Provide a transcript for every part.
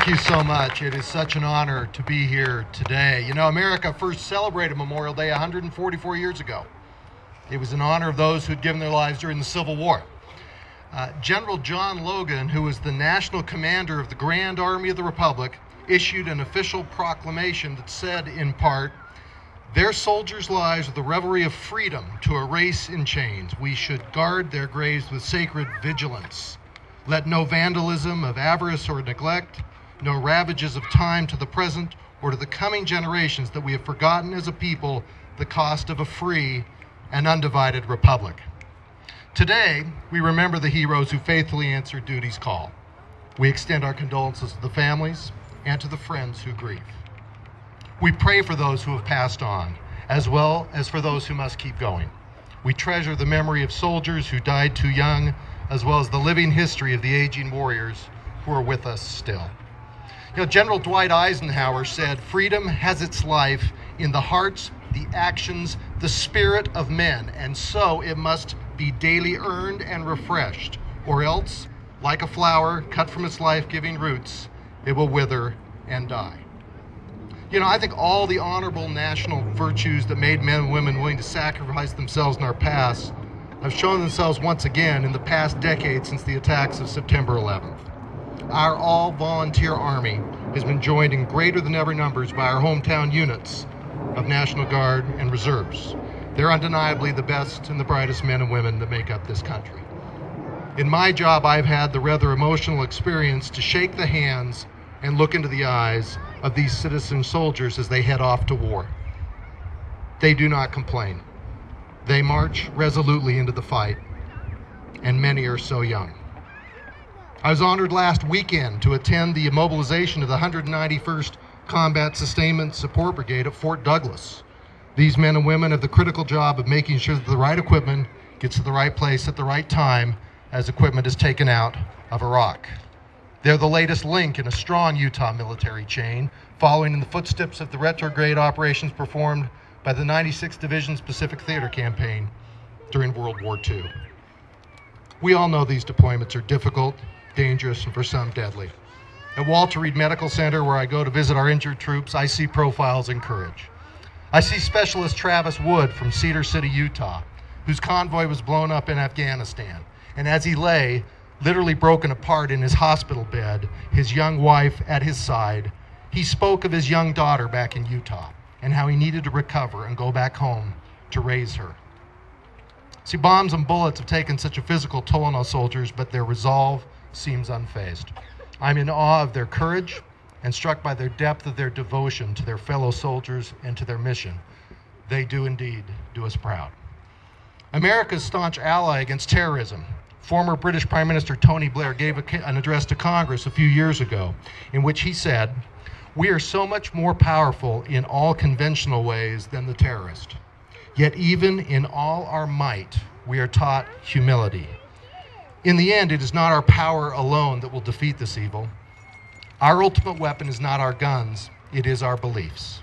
Thank you so much. It is such an honor to be here today. You know, America first celebrated Memorial Day 144 years ago. It was in honor of those who'd given their lives during the Civil War. General John Logan, who was the national commander of the Grand Army of the Republic, issued an official proclamation that said, in part, "Their soldiers' lives are the revelry of freedom to a race in chains. We should guard their graves with sacred vigilance. Let no vandalism of avarice or neglect, no ravages of time to the present or to the coming generations that we have forgotten as a people the cost of a free and undivided republic." Today, we remember the heroes who faithfully answered duty's call. We extend our condolences to the families and to the friends who grieve. We pray for those who have passed on, as well as for those who must keep going. We treasure the memory of soldiers who died too young, as well as the living history of the aging warriors who are with us still. You know, General Dwight Eisenhower said, "Freedom has its life in the hearts, the actions, the spirit of men, and so it must be daily earned and refreshed, or else, like a flower cut from its life-giving roots, it will wither and die." You know, I think all the honorable national virtues that made men and women willing to sacrifice themselves in our past have shown themselves once again in the past decade since the attacks of September 11th. Our all-volunteer Army has been joined in greater than ever numbers by our hometown units of National Guard and Reserves. They're undeniably the best and the brightest men and women that make up this country. In my job, I've had the rather emotional experience to shake the hands and look into the eyes of these citizen soldiers as they head off to war. They do not complain. They march resolutely into the fight, and many are so young. I was honored last weekend to attend the mobilization of the 191st Combat Sustainment Support Brigade at Fort Douglas. These men and women have the critical job of making sure that the right equipment gets to the right place at the right time as equipment is taken out of Iraq. They're the latest link in a strong Utah military chain, following in the footsteps of the retrograde operations performed by the 96th Division's Pacific Theater Campaign during World War II. We all know these deployments are difficult, dangerous, and for some deadly. At Walter Reed Medical Center, where I go to visit our injured troops, I see profiles in courage. I see Specialist Travis Wood from Cedar City, Utah, whose convoy was blown up in Afghanistan. And as he lay, literally broken apart in his hospital bed, his young wife at his side, he spoke of his young daughter back in Utah and how he needed to recover and go back home to raise her. See, bombs and bullets have taken such a physical toll on our soldiers, but their resolve seems unfazed. I'm in awe of their courage and struck by their depth of their devotion to their fellow soldiers and to their mission. They do indeed do us proud. America's staunch ally against terrorism, former British Prime Minister Tony Blair gave an address to Congress a few years ago in which he said, "We are so much more powerful in all conventional ways than the terrorist. Yet even in all our might, we are taught humility. In the end, it is not our power alone that will defeat this evil. Our ultimate weapon is not our guns, it is our beliefs."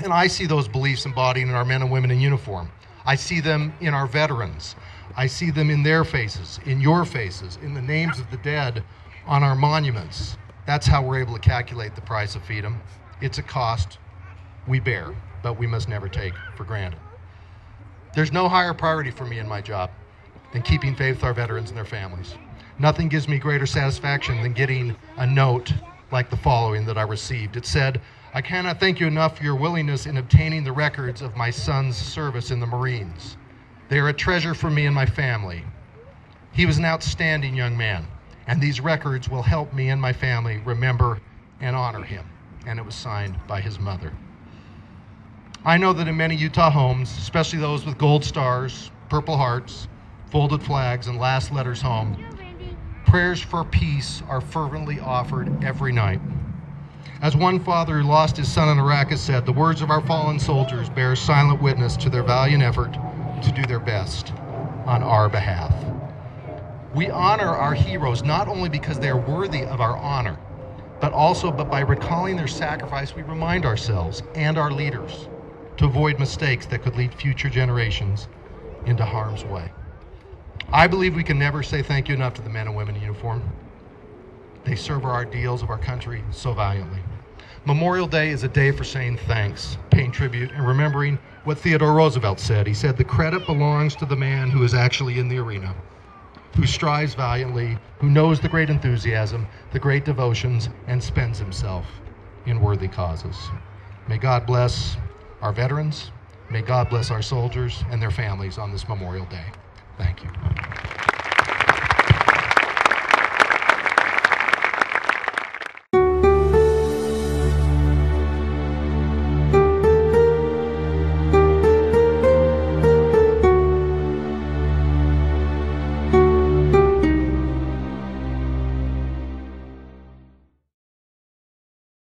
And I see those beliefs embodied in our men and women in uniform. I see them in our veterans. I see them in their faces, in your faces, in the names of the dead on our monuments. That's how we're able to calculate the price of freedom. It's a cost we bear, but we must never take for granted. There's no higher priority for me in my job than keeping faith with our veterans and their families. Nothing gives me greater satisfaction than getting a note like the following that I received. It said, "I cannot thank you enough for your willingness in obtaining the records of my son's service in the Marines. They are a treasure for me and my family. He was an outstanding young man, and these records will help me and my family remember and honor him." And it was signed by his mother. I know that in many Utah homes, especially those with gold stars, purple hearts, folded flags, and last letters home, prayers for peace are fervently offered every night. As one father who lost his son in Iraq has said, the words of our fallen soldiers bear silent witness to their valiant effort to do their best on our behalf. We honor our heroes not only because they are worthy of our honor, but by recalling their sacrifice, we remind ourselves and our leaders to avoid mistakes that could lead future generations into harm's way. I believe we can never say thank you enough to the men and women in uniform. They serve our ideals of our country so valiantly. Memorial Day is a day for saying thanks, paying tribute, and remembering what Theodore Roosevelt said. He said, "The credit belongs to the man who is actually in the arena, who strives valiantly, who knows the great enthusiasm, the great devotions, and spends himself in worthy causes." May God bless our veterans. May God bless our soldiers and their families on this Memorial Day. Thank you.